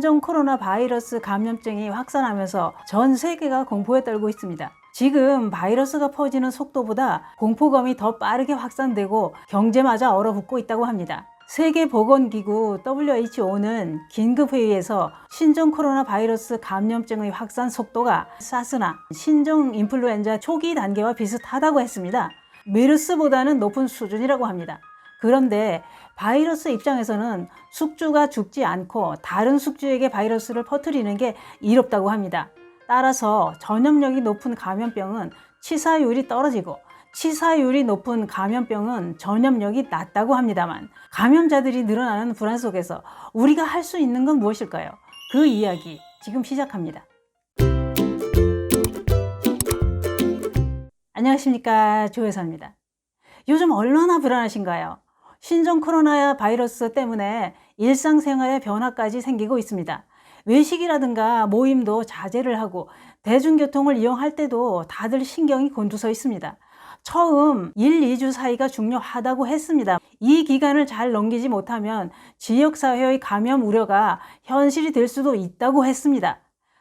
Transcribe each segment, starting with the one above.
신종 코로나 바이러스 감염증이 확산하면서 전 세계가 공포에 떨고 있습니다. 지금 바이러스가 퍼지는 속도보다 공포감이 더 빠르게 확산되고 경제마저 얼어붙고 있다고 합니다. 세계보건기구 WHO는 긴급회의에서 신종 코로나 바이러스 감염증의 확산 속도가 사스나 신종 인플루엔자 초기 단계와 비슷하다고 했습니다. 메르스보다는 높은 수준이라고 합니다. 그런데 바이러스 입장에서는 숙주가 죽지 않고 다른 숙주에게 바이러스를 퍼뜨리는 게 이롭다고 합니다. 따라서 전염력이 높은 감염병은 치사율이 떨어지고 치사율이 높은 감염병은 전염력이 낮다고 합니다만, 감염자들이 늘어나는 불안 속에서 우리가 할 수 있는 건 무엇일까요? 그 이야기 지금 시작합니다. 안녕하십니까, 조혜선입니다. 요즘 얼마나 불안하신가요? 신종 코로나 바이러스 때문에 일상생활에 변화까지 생기고 있습니다. 외식이라든가 모임도 자제를 하고 대중교통을 이용할 때도 다들 신경이 곤두서 있습니다. 처음 1, 2주 사이가 중요하다고 했습니다. 이 기간을 잘 넘기지 못하면 지역사회의 감염 우려가 현실이 될 수도 있다고 했습니다.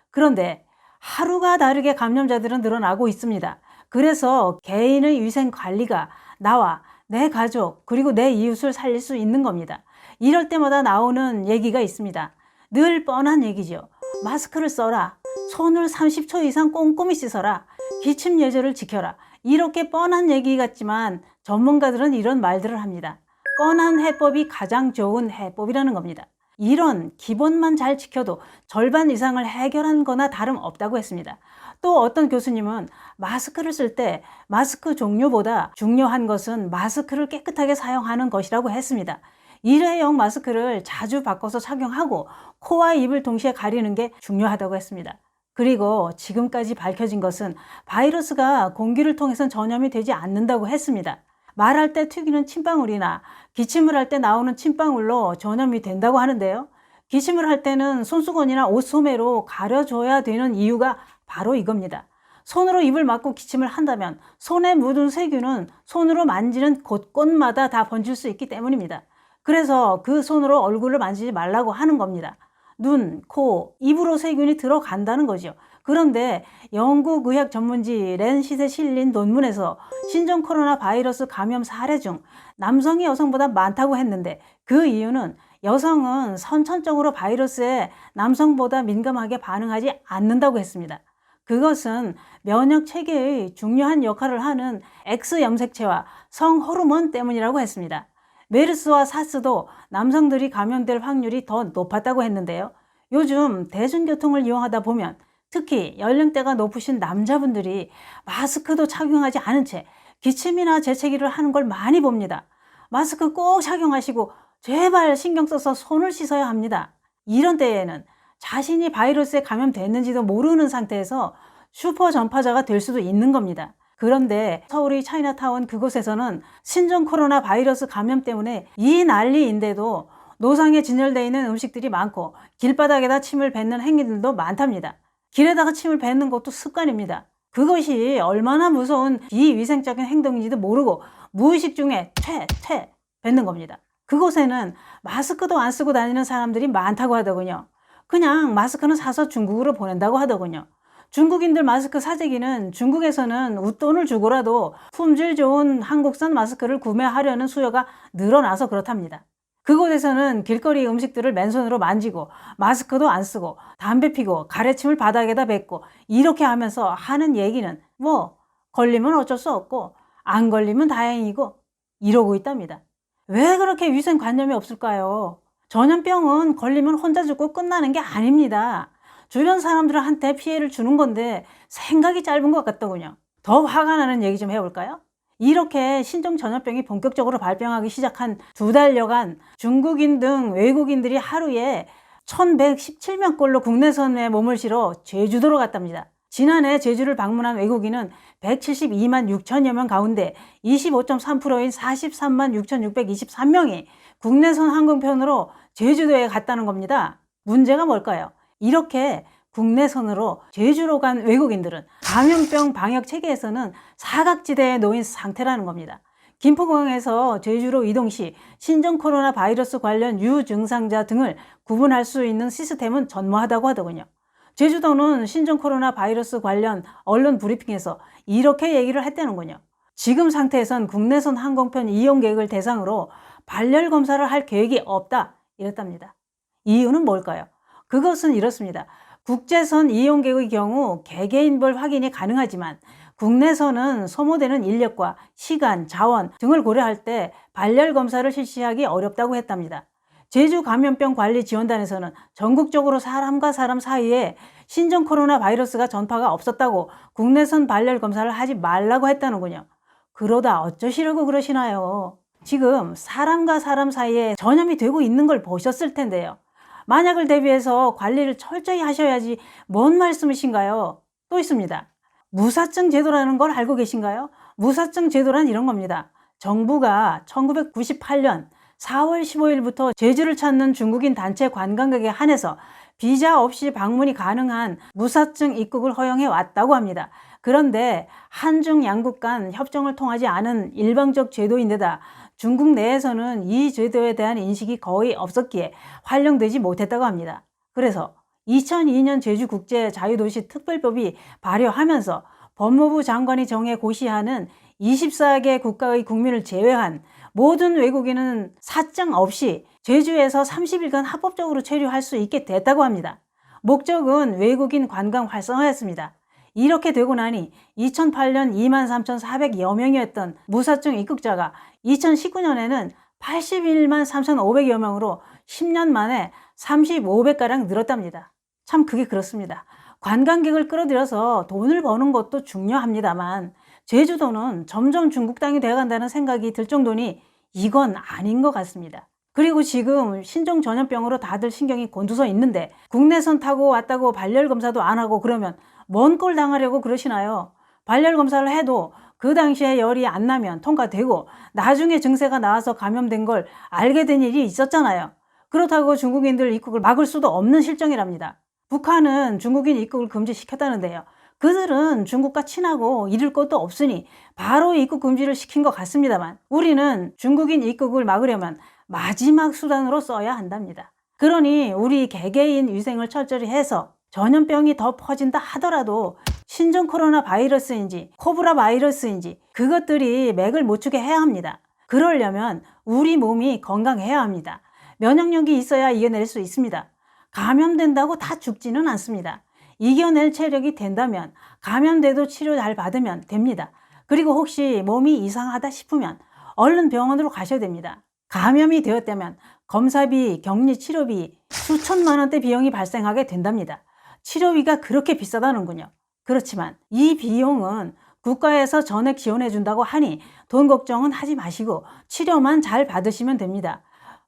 그런데 하루가 다르게 감염자들은 늘어나고 있습니다. 그래서 개인의 위생 관리가 나와 내 가족 그리고 내 이웃을 살릴 수 있는 겁니다. 이럴 때마다 나오는 얘기가 있습니다. 늘 뻔한 얘기죠. 마스크를 써라. 손을 30초 이상 꼼꼼히 씻어라. 기침 예절을 지켜라. 이렇게 뻔한 얘기 같지만 전문가들은 이런 말들을 합니다. 뻔한 해법이 가장 좋은 해법이라는 겁니다. 이런 기본만 잘 지켜도 절반 이상을 해결한 거나 다름없다고 했습니다. 또 어떤 교수님은 마스크를 쓸 때 마스크 종류보다 중요한 것은 마스크를 깨끗하게 사용하는 것이라고 했습니다. 일회용 마스크를 자주 바꿔서 착용하고 코와 입을 동시에 가리는 게 중요하다고 했습니다. 그리고 지금까지 밝혀진 것은 바이러스가 공기를 통해서는 전염이 되지 않는다고 했습니다. 말할 때 튀기는 침방울이나 기침을 할 때 나오는 침방울로 전염이 된다고 하는데요. 기침을 할 때는 손수건이나 옷소매로 가려줘야 되는 이유가 바로 이겁니다. 손으로 입을 막고 기침을 한다면 손에 묻은 세균은 손으로 만지는 곳곳마다 다 번질 수 있기 때문입니다. 그래서 그 손으로 얼굴을 만지지 말라고 하는 겁니다. 눈, 코, 입으로 세균이 들어간다는 거죠. 그런데 영국 의학 전문지 랜시트에 실린 논문에서 신종 코로나 바이러스 감염 사례 중 남성이 여성보다 많다고 했는데, 그 이유는 여성은 선천적으로 바이러스에 남성보다 민감하게 반응하지 않는다고 했습니다. 그것은 면역 체계의 중요한 역할을 하는 X 염색체와 성 호르몬 때문이라고 했습니다. 메르스와 사스도 남성들이 감염될 확률이 더 높았다고 했는데요. 요즘 대중교통을 이용하다 보면 특히 연령대가 높으신 남자분들이 마스크도 착용하지 않은 채 기침이나 재채기를 하는 걸 많이 봅니다. 마스크 꼭 착용하시고 제발 신경 써서 손을 씻어야 합니다. 이런 때에는 자신이 바이러스에 감염됐는지도 모르는 상태에서 슈퍼 전파자가 될 수도 있는 겁니다. 그런데 서울의 차이나타운 그곳에서는 신종 코로나 바이러스 감염 때문에 이 난리인데도 노상에 진열되어 있는 음식들이 많고 길바닥에다 침을 뱉는 행위들도 많답니다. 길에다가 침을 뱉는 것도 습관입니다. 그것이 얼마나 무서운 비위생적인 행동인지도 모르고 무의식 중에 퇴 뱉는 겁니다. 그곳에는 마스크도 안 쓰고 다니는 사람들이 많다고 하더군요. 그냥 마스크는 사서 중국으로 보낸다고 하더군요. 중국인들 마스크 사재기는 중국에서는 웃돈을 주고라도 품질 좋은 한국산 마스크를 구매하려는 수요가 늘어나서 그렇답니다. 그곳에서는 길거리 음식들을 맨손으로 만지고 마스크도 안 쓰고 담배 피고 가래침을 바닥에다 뱉고 이렇게 하면서 하는 얘기는 걸리면 어쩔 수 없고 안 걸리면 다행이고 이러고 있답니다. 왜 그렇게 위생관념이 없을까요? 전염병은 걸리면 혼자 죽고 끝나는 게 아닙니다. 주변 사람들한테 피해를 주는 건데 생각이 짧은 것 같더군요. 더 화가 나는 얘기 좀 해볼까요? 이렇게 신종 전염병이 본격적으로 발병하기 시작한 2달여간 중국인 등 외국인들이 하루에 1117명꼴로 국내선에 몸을 실어 제주도로 갔답니다. 지난해 제주를 방문한 외국인은 172만 6천여 명 가운데 25.3%인 43만 6,623명이 국내선 항공편으로 제주도에 갔다는 겁니다. 문제가 뭘까요? 이렇게 국내선으로 제주로 간 외국인들은 감염병 방역 체계에서는 사각지대에 놓인 상태라는 겁니다. 김포공항에서 제주로 이동 시 신종 코로나 바이러스 관련 유증상자 등을 구분할 수 있는 시스템은 전무하다고 하더군요. 제주도는 신종 코로나 바이러스 관련 언론 브리핑에서 이렇게 얘기를 했다는군요. 지금 상태에선 국내선 항공편 이용객을 대상으로 발열 검사를 할 계획이 없다 이랬답니다. 이유는 뭘까요? 그것은 이렇습니다. 국제선 이용객의 경우 개개인별 확인이 가능하지만 국내선은 소모되는 인력과 시간, 자원 등을 고려할 때 발열 검사를 실시하기 어렵다고 했답니다. 제주감염병관리지원단에서는 전국적으로 사람과 사람 사이에 신종 코로나 바이러스가 전파가 없었다고 국내선 발열 검사를 하지 말라고 했다는군요. 그러다 어쩌시려고 그러시나요? 지금 사람과 사람 사이에 전염이 되고 있는 걸 보셨을 텐데요. 만약을 대비해서 관리를 철저히 하셔야지 뭔 말씀이신가요? 또 있습니다. 무사증 제도라는 걸 알고 계신가요? 무사증 제도란 이런 겁니다. 정부가 1998년 4월 15일부터 제주를 찾는 중국인 단체 관광객에 한해서 비자 없이 방문이 가능한 무사증 입국을 허용해 왔다고 합니다. 그런데 한중 양국 간 협정을 통하지 않은 일방적 제도인데다 중국 내에서는 이 제도에 대한 인식이 거의 없었기에 활용되지 못했다고 합니다. 그래서 2002년 제주국제자유도시 특별법이 발효하면서 법무부 장관이 정해 고시하는 24개 국가의 국민을 제외한 모든 외국인은 사증 없이 제주에서 30일간 합법적으로 체류할 수 있게 됐다고 합니다. 목적은 외국인 관광 활성화였습니다. 이렇게 되고 나니 2008년 23,400여 명이었던 무사증 입국자가 2019년에는 81만 3,500여 명으로 10년 만에 35배가량 늘었답니다. 참 그게 그렇습니다. 관광객을 끌어들여서 돈을 버는 것도 중요합니다만 제주도는 점점 중국 땅이 되어간다는 생각이 들 정도니 이건 아닌 것 같습니다. 그리고 지금 신종 전염병으로 다들 신경이 곤두서 있는데 국내선 타고 왔다고 발열 검사도 안 하고 그러면 뭔 꼴 당하려고 그러시나요? 발열 검사를 해도 그 당시에 열이 안 나면 통과되고 나중에 증세가 나와서 감염된 걸 알게 된 일이 있었잖아요. 그렇다고 중국인들 입국을 막을 수도 없는 실정이랍니다. 북한은 중국인 입국을 금지시켰다는데요. 그들은 중국과 친하고 잃을 것도 없으니 바로 입국 금지를 시킨 것 같습니다만 우리는 중국인 입국을 막으려면 마지막 수단으로 써야 한답니다. 그러니 우리 개개인 위생을 철저히 해서 전염병이 더 퍼진다 하더라도 신종 코로나 바이러스인지 코브라 바이러스인지 그것들이 맥을 못 추게 해야 합니다. 그러려면 우리 몸이 건강해야 합니다. 면역력이 있어야 이겨낼 수 있습니다. 감염된다고 다 죽지는 않습니다. 이겨낼 체력이 된다면 감염돼도 치료 잘 받으면 됩니다. 그리고 혹시 몸이 이상하다 싶으면 얼른 병원으로 가셔야 됩니다. 감염이 되었다면 검사비, 격리 치료비 수천만 원대 비용이 발생하게 된답니다. 치료비가 그렇게 비싸다는군요. 그렇지만 이 비용은 국가에서 전액 지원해 준다고 하니 돈 걱정은 하지 마시고 치료만 잘 받으시면 됩니다.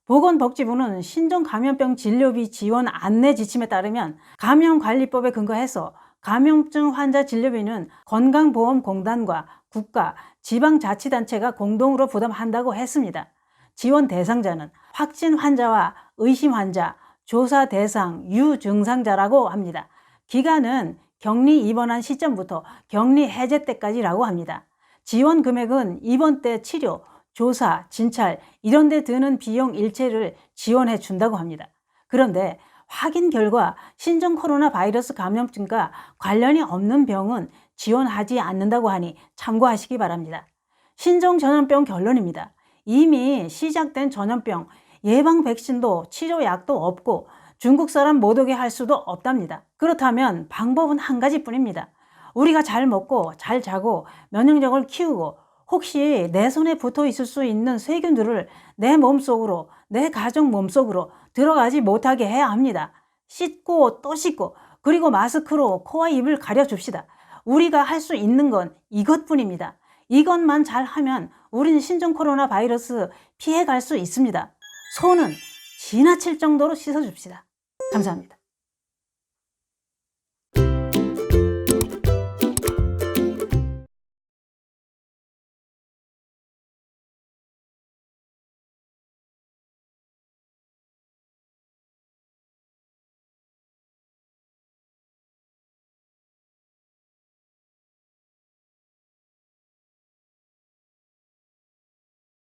보건복지부는 신종감염병 진료비 지원 안내 지침에 따르면 감염관리법에 근거해서 감염증 환자 진료비는 건강보험공단과 국가, 지방자치단체가 공동으로 부담한다고 했습니다. 지원 대상자는 확진 환자와 의심 환자, 조사 대상, 유증상자라고 합니다. 기간은 격리 입원한 시점부터 격리 해제 때까지라고 합니다. 지원 금액은 입원 때 치료, 조사, 진찰 이런 데 드는 비용 일체를 지원해 준다고 합니다. 그런데 확인 결과 신종 코로나 바이러스 감염증과 관련이 없는 병은 지원하지 않는다고 하니 참고하시기 바랍니다. 신종 전염병 결론입니다. 이미 시작된 전염병 예방 백신도 치료약도 없고 중국 사람 못 오게 할 수도 없답니다. 그렇다면 방법은 한 가지뿐입니다. 우리가 잘 먹고 잘 자고 면역력을 키우고 혹시 내 손에 붙어 있을 수 있는 세균들을 내 몸속으로, 내 가족 몸속으로 들어가지 못하게 해야 합니다. 씻고 또 씻고 그리고 마스크로 코와 입을 가려줍시다. 우리가 할 수 있는 건 이것뿐입니다. 이것만 잘하면 우리는 신종 코로나 바이러스 피해갈 수 있습니다. 손은 지나칠 정도로 씻어줍시다. 감사합니다.